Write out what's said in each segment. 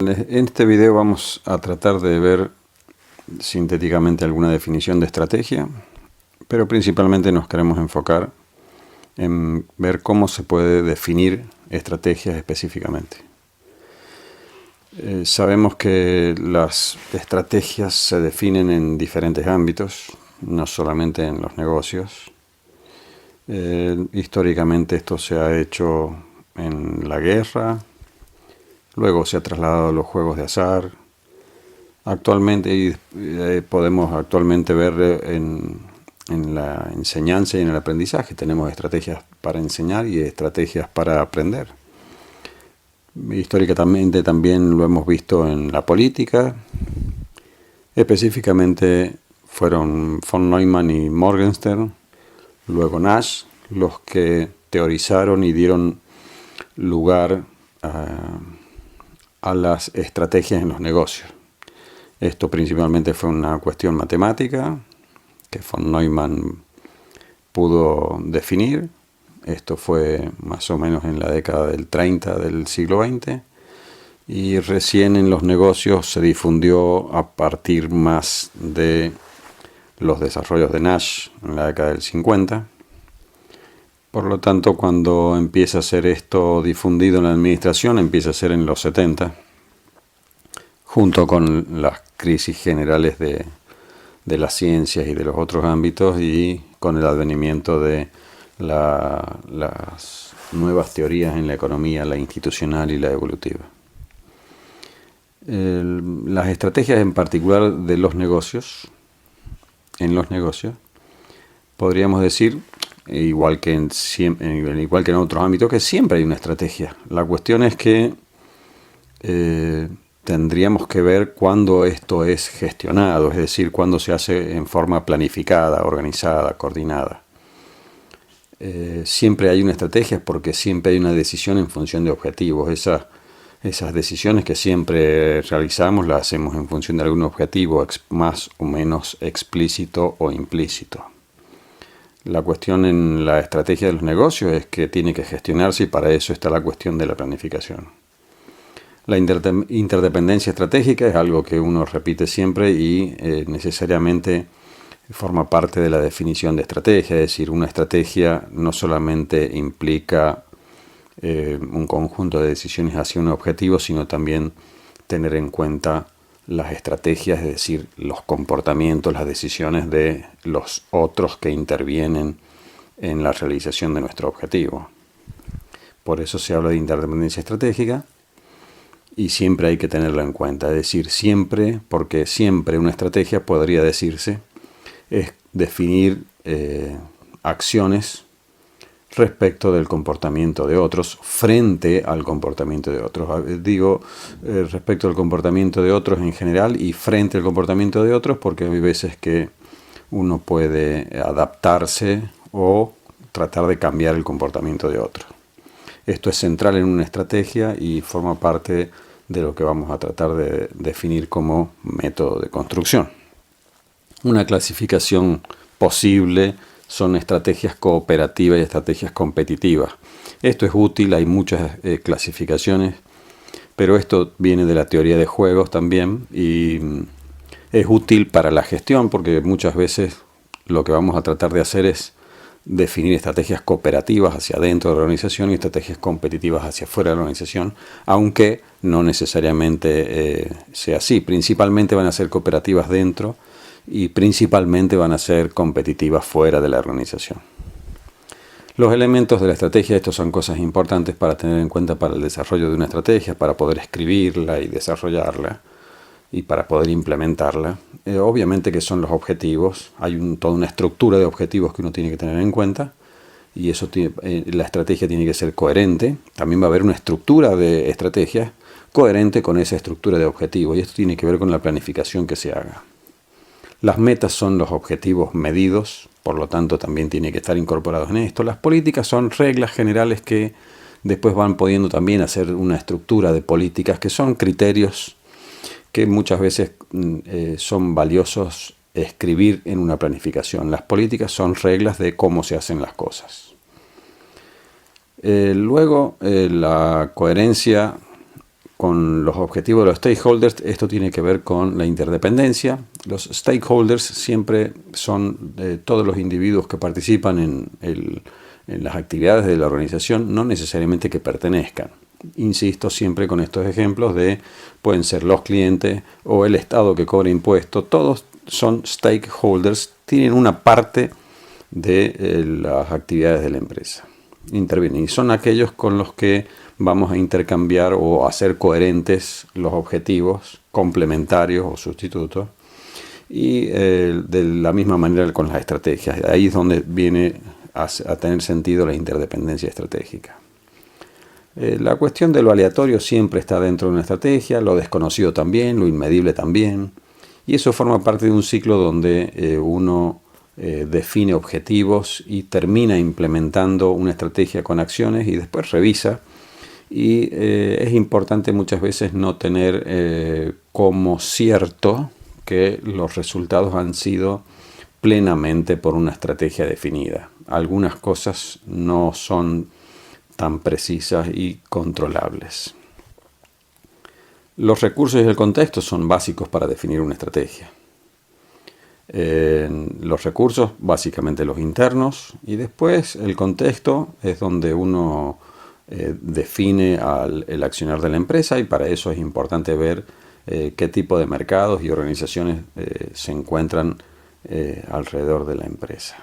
En este video vamos a tratar de ver sintéticamente alguna definición de estrategia, pero principalmente nos queremos enfocar en ver cómo se puede definir estrategias específicamente. Sabemos que las estrategias se definen en diferentes ámbitos, no solamente en los negocios. Históricamente esto se ha hecho en la guerra, luego se ha trasladado a los juegos de azar. Actualmente podemos ver en la enseñanza y en el aprendizaje. Tenemos estrategias para enseñar y estrategias para aprender. Históricamente también lo hemos visto en la política. Específicamente fueron von Neumann y Morgenstern, luego Nash, los que teorizaron y dieron lugar a las estrategias en los negocios. Esto principalmente fue una cuestión matemática que von Neumann pudo definir. Esto fue más o menos en la década del 30 del siglo XX. Y recién en los negocios se difundió a partir más de los desarrollos de Nash en la década del 50. Por lo tanto, cuando empieza a ser esto difundido en la administración, empieza a ser en los 70, junto con las crisis generales de las ciencias y de los otros ámbitos y con el advenimiento de las nuevas teorías en la economía, la institucional y la evolutiva. Las estrategias en particular de los negocios, podríamos decir, igual que en otros ámbitos, que siempre hay una estrategia. La cuestión es que tendríamos que ver cuándo esto es gestionado, es decir, cuándo se hace en forma planificada, organizada, coordinada. Siempre hay una estrategia porque siempre hay una decisión en función de objetivos. Esas decisiones que siempre realizamos las hacemos en función de algún objetivo más o menos explícito o implícito. La cuestión en la estrategia de los negocios es que tiene que gestionarse y para eso está la cuestión de la planificación. La interdependencia estratégica es algo que uno repite siempre y necesariamente forma parte de la definición de estrategia. Es decir, una estrategia no solamente implica un conjunto de decisiones hacia un objetivo, sino también tener en cuenta las estrategias, es decir, los comportamientos, las decisiones de los otros que intervienen en la realización de nuestro objetivo. Por eso se habla de interdependencia estratégica y siempre hay que tenerla en cuenta. Es decir, siempre, porque siempre una estrategia podría decirse es definir acciones respecto del comportamiento de otros frente al comportamiento de otros. Digo respecto al comportamiento de otros en general y frente al comportamiento de otros porque hay veces que uno puede adaptarse o tratar de cambiar el comportamiento de otro. Esto es central en una estrategia y forma parte de lo que vamos a tratar de definir como método de construcción. Una clasificación posible son estrategias cooperativas y estrategias competitivas. Esto es útil, hay muchas clasificaciones, pero esto viene de la teoría de juegos también y es útil para la gestión porque muchas veces lo que vamos a tratar de hacer es definir estrategias cooperativas hacia adentro de la organización y estrategias competitivas hacia afuera de la organización, aunque no necesariamente sea así. Principalmente van a ser cooperativas dentro y principalmente van a ser competitivas fuera de la organización. Los elementos de la estrategia, estos son cosas importantes para tener en cuenta para el desarrollo de una estrategia, para poder escribirla y desarrollarla y para poder implementarla. Obviamente que son los objetivos, hay toda una estructura de objetivos que uno tiene que tener en cuenta y eso la estrategia tiene que ser coherente. También va a haber una estructura de estrategia coherente con esa estructura de objetivos y esto tiene que ver con la planificación que se haga. Las metas son los objetivos medidos, por lo tanto también tiene que estar incorporados en esto. Las políticas son reglas generales que después van pudiendo también hacer una estructura de políticas que son criterios que muchas veces son valiosos escribir en una planificación. Las políticas son reglas de cómo se hacen las cosas. Luego, la coherencia con los objetivos de los stakeholders, esto tiene que ver con la interdependencia. Los stakeholders siempre son todos los individuos que participan en las actividades de la organización, no necesariamente que pertenezcan. Insisto siempre con estos ejemplos pueden ser los clientes o el Estado que cobra impuestos, todos son stakeholders, tienen una parte de las actividades de la empresa. Intervienen y son aquellos con los que vamos a intercambiar o hacer coherentes los objetivos complementarios o sustitutos y de la misma manera con las estrategias. Ahí es donde viene a tener sentido la interdependencia estratégica. La cuestión de lo aleatorio siempre está dentro de una estrategia, lo desconocido también, lo inmedible también, y eso forma parte de un ciclo donde uno define objetivos y termina implementando una estrategia con acciones y después revisa. Y es importante muchas veces no tener como cierto que los resultados han sido plenamente por una estrategia definida. Algunas cosas no son tan precisas y controlables. Los recursos y el contexto son básicos para definir una estrategia. Los recursos, básicamente los internos, y después el contexto es donde uno define el accionar de la empresa, y para eso es importante ver qué tipo de mercados y organizaciones se encuentran alrededor de la empresa.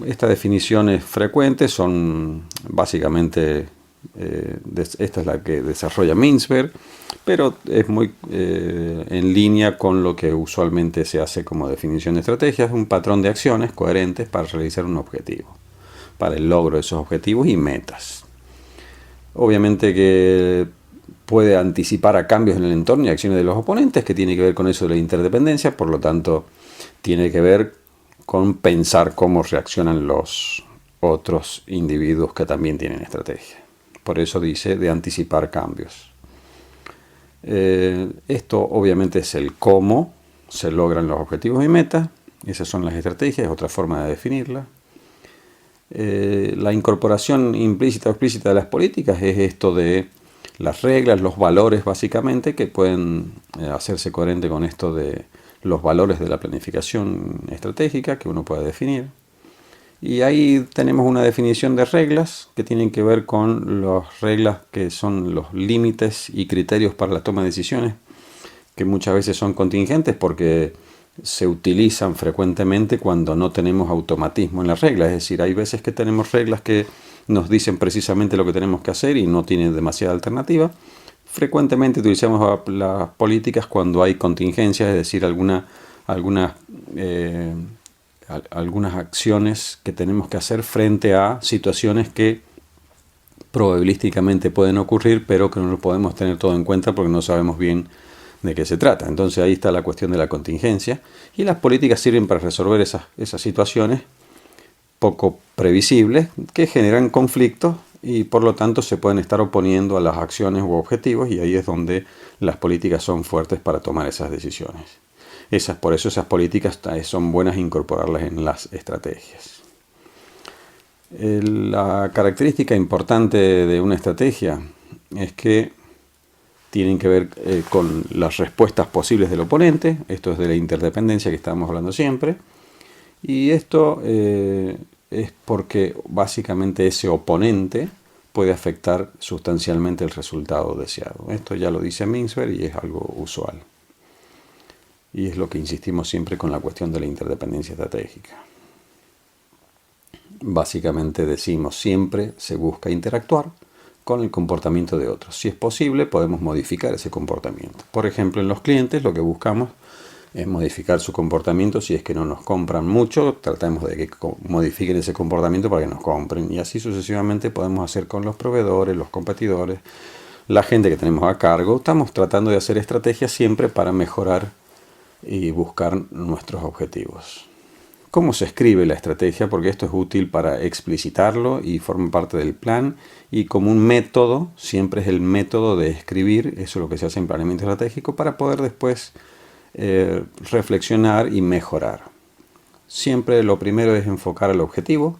Estas definiciones frecuentes son básicamente, esta es la que desarrolla Mintzberg, pero es muy en línea con lo que usualmente se hace como definición de estrategia, es un patrón de acciones coherentes para realizar un objetivo, para el logro de esos objetivos y metas. Obviamente que puede anticipar a cambios en el entorno y acciones de los oponentes, que tiene que ver con eso de la interdependencia, por lo tanto tiene que ver con pensar cómo reaccionan los otros individuos que también tienen estrategia. Por eso dice de anticipar cambios. Esto obviamente es el cómo se logran los objetivos y metas. Esas son las estrategias, es otra forma de definirla. La incorporación implícita o explícita de las políticas es esto de las reglas, los valores básicamente, que pueden hacerse coherente con esto de los valores de la planificación estratégica que uno puede definir. Y ahí tenemos una definición de reglas que tienen que ver con las reglas que son los límites y criterios para la toma de decisiones, que muchas veces son contingentes porque se utilizan frecuentemente cuando no tenemos automatismo en las reglas. Es decir, hay veces que tenemos reglas que nos dicen precisamente lo que tenemos que hacer y no tienen demasiada alternativa. Frecuentemente utilizamos las políticas cuando hay contingencias, es decir, algunas acciones que tenemos que hacer frente a situaciones que probabilísticamente pueden ocurrir, pero que no lo podemos tener todo en cuenta porque no sabemos bien de qué se trata. Entonces ahí está la cuestión de la contingencia, y las políticas sirven para resolver esas situaciones poco previsibles que generan conflictos y por lo tanto se pueden estar oponiendo a las acciones u objetivos, y ahí es donde las políticas son fuertes para tomar esas decisiones. Por eso esas políticas son buenas incorporarlas en las estrategias. La característica importante de una estrategia es que tienen que ver con las respuestas posibles del oponente. Esto es de la interdependencia que estamos hablando siempre. Y esto es porque básicamente ese oponente puede afectar sustancialmente el resultado deseado. Esto ya lo dice Mintzberg y es algo usual. Y es lo que insistimos siempre con la cuestión de la interdependencia estratégica. Básicamente decimos siempre se busca interactuar con el comportamiento de otros. Si es posible, podemos modificar ese comportamiento. Por ejemplo, en los clientes lo que buscamos es modificar su comportamiento. Si es que no nos compran mucho, tratamos de que modifiquen ese comportamiento para que nos compren. Y así sucesivamente podemos hacer con los proveedores, los competidores, la gente que tenemos a cargo. Estamos tratando de hacer estrategias siempre para mejorar y buscar nuestros objetivos. ¿Cómo se escribe la estrategia? Porque esto es útil para explicitarlo y forma parte del plan, y como un método, siempre es el método de escribir, eso es lo que se hace en planeamiento estratégico, para poder después reflexionar y mejorar. Siempre lo primero es enfocar el objetivo,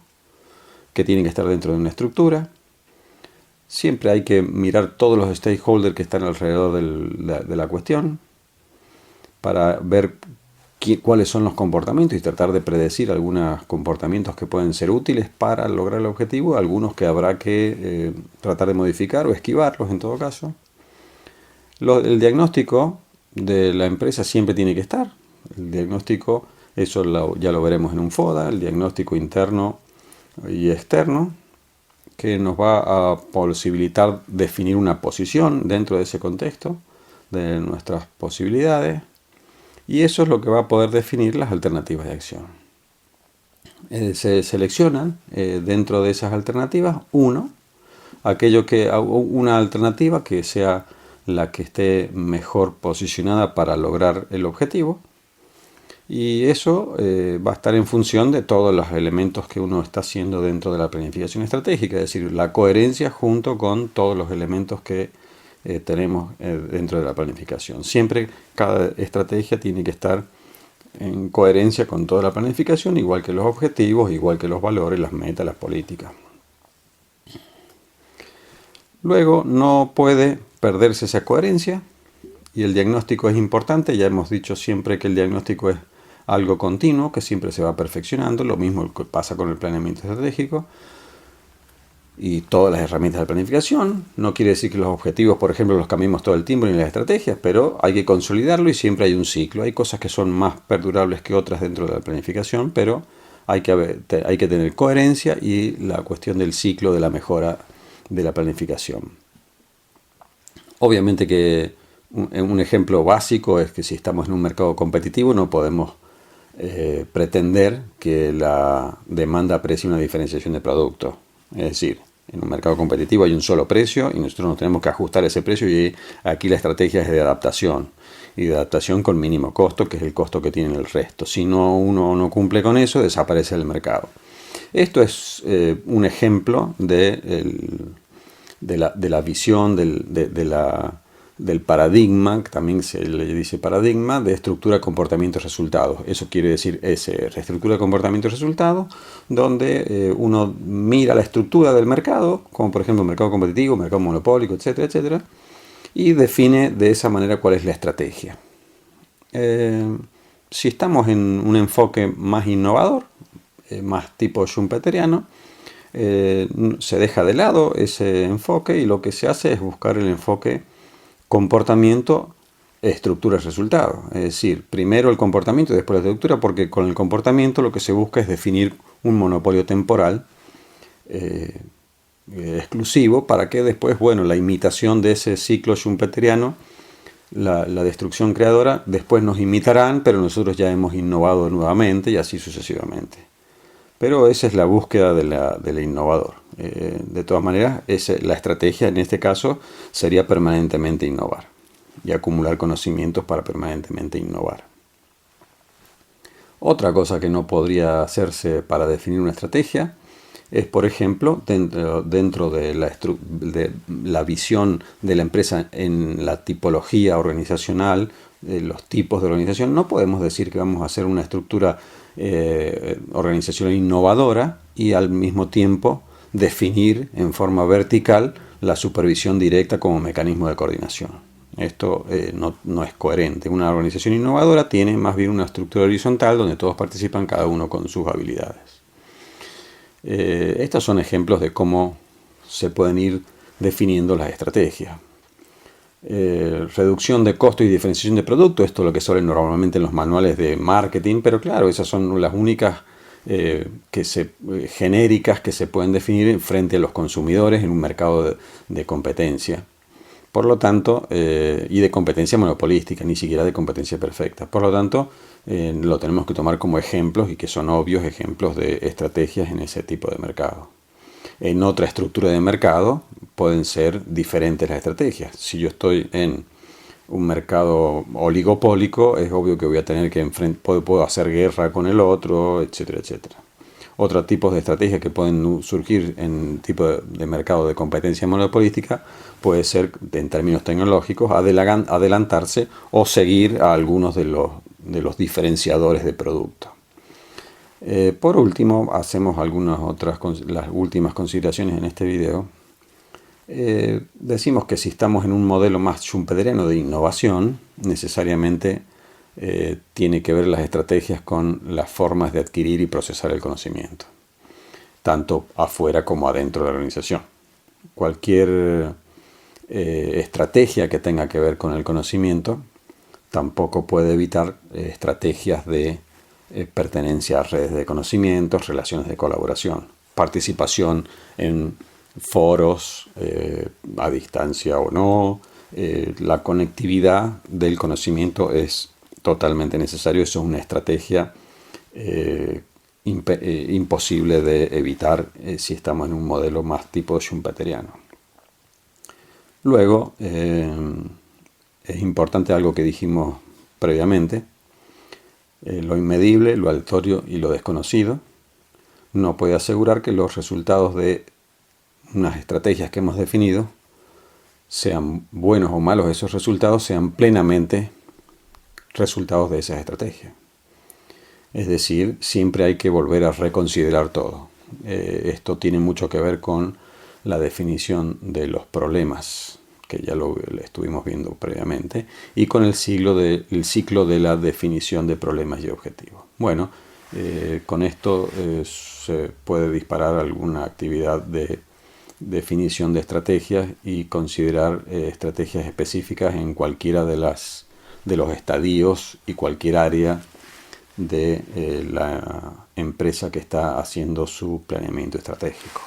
que tiene que estar dentro de una estructura. Siempre hay que mirar todos los stakeholders que están alrededor de la cuestión para ver cuáles son los comportamientos y tratar de predecir algunos comportamientos que pueden ser útiles para lograr el objetivo, algunos que habrá que tratar de modificar o esquivarlos en todo caso. El diagnóstico de la empresa siempre tiene que estar. El diagnóstico, eso ya lo veremos en un FODA, el diagnóstico interno y externo, que nos va a posibilitar definir una posición dentro de ese contexto de nuestras posibilidades, y eso es lo que va a poder definir las alternativas de acción. Se seleccionan dentro de esas alternativas una alternativa que sea la que esté mejor posicionada para lograr el objetivo, y eso va a estar en función de todos los elementos que uno está haciendo dentro de la planificación estratégica, es decir, la coherencia junto con todos los elementos que tenemos dentro de la planificación. Siempre cada estrategia tiene que estar en coherencia con toda la planificación, igual que los objetivos, igual que los valores, las metas, las políticas. Luego no puede perderse esa coherencia, y el diagnóstico es importante. Ya hemos dicho siempre que el diagnóstico es algo continuo, que siempre se va perfeccionando. Lo mismo pasa con el planeamiento estratégico y todas las herramientas de planificación. No quiere decir que los objetivos, por ejemplo, los cambiemos todo el tiempo ni las estrategias, pero hay que consolidarlo y siempre hay un ciclo. Hay cosas que son más perdurables que otras dentro de la planificación, pero hay que tener coherencia y la cuestión del ciclo de la mejora de la planificación. Obviamente que un ejemplo básico es que si estamos en un mercado competitivo no podemos pretender que la demanda aprecie una diferenciación de producto. Es decir, en un mercado competitivo hay un solo precio y nosotros nos tenemos que ajustar ese precio, y aquí la estrategia es de adaptación, y de adaptación con mínimo costo, que es el costo que tiene el resto. Si uno no cumple con eso, desaparece el mercado. Esto es un ejemplo de la visión del paradigma, que también se le dice paradigma, de estructura, comportamiento, resultados. Eso quiere decir SR, estructura, comportamiento, resultados, donde uno mira la estructura del mercado, como por ejemplo mercado competitivo, mercado monopólico, etcétera, etcétera, y define de esa manera cuál es la estrategia. Si estamos en un enfoque más innovador, más tipo schumpeteriano, se deja de lado ese enfoque y lo que se hace es buscar el enfoque comportamiento, estructura, resultado. Es decir, primero el comportamiento y después la estructura, porque con el comportamiento lo que se busca es definir un monopolio temporal exclusivo, para que después, la imitación de ese ciclo schumpeteriano, la destrucción creadora, después nos imitarán, pero nosotros ya hemos innovado nuevamente, y así sucesivamente. Pero esa es la búsqueda del innovador. De todas maneras, la estrategia en este caso sería permanentemente innovar y acumular conocimientos para permanentemente innovar. Otra cosa que no podría hacerse para definir una estrategia es, por ejemplo, dentro de la visión de la empresa en la tipología organizacional, los tipos de organización, no podemos decir que vamos a hacer una estructura organizacional innovadora y al mismo tiempo definir en forma vertical la supervisión directa como mecanismo de coordinación. Esto no es coherente. Una organización innovadora tiene más bien una estructura horizontal donde todos participan, cada uno con sus habilidades. Estos son ejemplos de cómo se pueden ir definiendo las estrategias. Reducción de costo y diferenciación de producto, esto es lo que sale normalmente en los manuales de marketing, pero claro, esas son las únicas genéricas que se pueden definir frente a los consumidores en un mercado de competencia. Por lo tanto, y de competencia monopolística, ni siquiera de competencia perfecta. Por lo tanto, lo tenemos que tomar como ejemplos, y que son obvios ejemplos de estrategias en ese tipo de mercado. En otra estructura de mercado pueden ser diferentes las estrategias. Si yo estoy en un mercado oligopólico, es obvio que voy a tener que puedo hacer guerra con el otro, etcétera, etcétera. Otros tipos de estrategias que pueden surgir en tipo de mercado de competencia monopolística puede ser, en términos tecnológicos, adelantarse o seguir a algunos de los diferenciadores de producto. Por último, hacemos las últimas consideraciones en este video. Decimos que si estamos en un modelo más schumpeteriano de innovación, necesariamente tiene que ver las estrategias con las formas de adquirir y procesar el conocimiento, tanto afuera como adentro de la organización. Cualquier estrategia que tenga que ver con el conocimiento tampoco puede evitar estrategias de pertenencia a redes de conocimientos, relaciones de colaboración, participación en foros a distancia o no. La conectividad del conocimiento es totalmente necesario. Eso es una estrategia imposible de evitar si estamos en un modelo más tipo schumpeteriano. Luego, es importante algo que dijimos previamente: lo inmedible, lo aleatorio y lo desconocido no puede asegurar que los resultados de unas estrategias que hemos definido, sean buenos o malos esos resultados, sean plenamente resultados de esas estrategias. Es decir, siempre hay que volver a reconsiderar todo. Esto tiene mucho que ver con la definición de los problemas, que ya lo estuvimos viendo previamente, y con el ciclo de la definición de problemas y objetivos. Bueno, con esto se puede disparar alguna actividad de definición de estrategias y considerar estrategias específicas en cualquiera de los estadios y cualquier área de la empresa que está haciendo su planeamiento estratégico.